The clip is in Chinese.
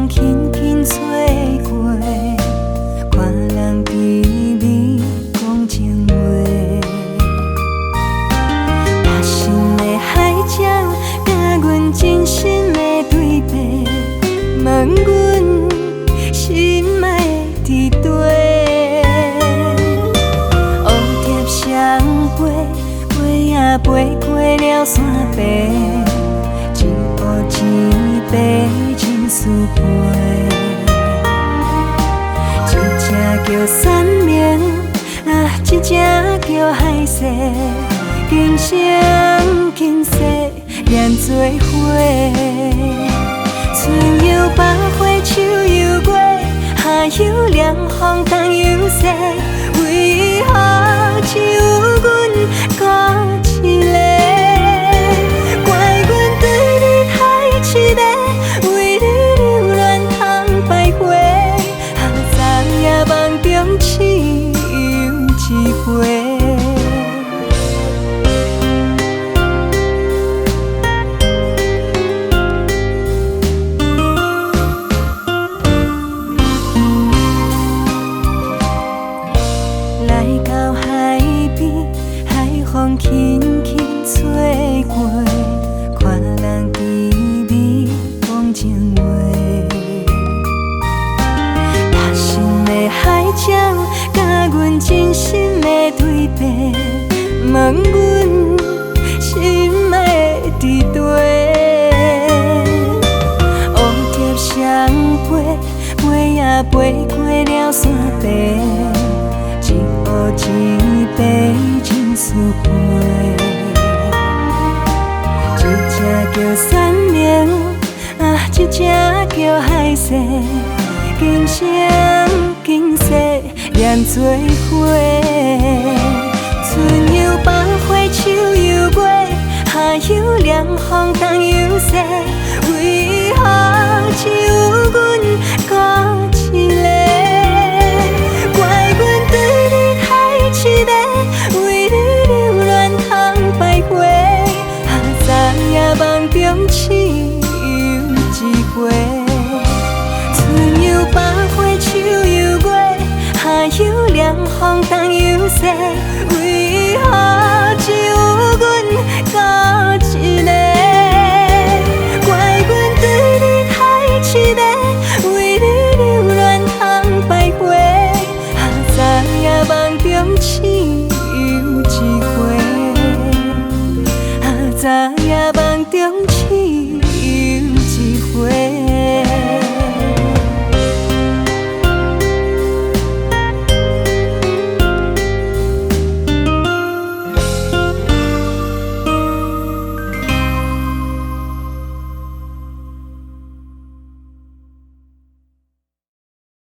轻轻吹过，看人低微讲情话。陌生的海鸟，甲阮真心的对白，问阮心爱的伫底。乌蝶双飞，飞啊飞过了山壁，一乌一白。思陪，一只叫山明，一只叫海誓，今生今世连做伙。春又百花，秋又月，夏又凉风，冬又雪，为何只有阮孤一个？怪阮对你太痴迷。梦中只有一回。来到海边，海风轻轻吹过，看人低微讲情话。海鸟甲阮真心的对白，问阮心爱伫底。乌蝶双飞，飞啊飞过了山壁，一乌一白真思陪。一只叫山明，一只叫海誓，今生今世连做伙。春又百花，秋又月，夏又凉风，冬又雪，为何只有阮孤一个？怪阮对你太痴迷，为你流连通百回，昨夜梦中只有一回。春又百花，秋又月，夏又凉风，冬又雪，为何只有阮孤一个？怪阮对你太痴迷，为你流连通百回，昨夜梦中只有一回，昨夜梦中只有一回。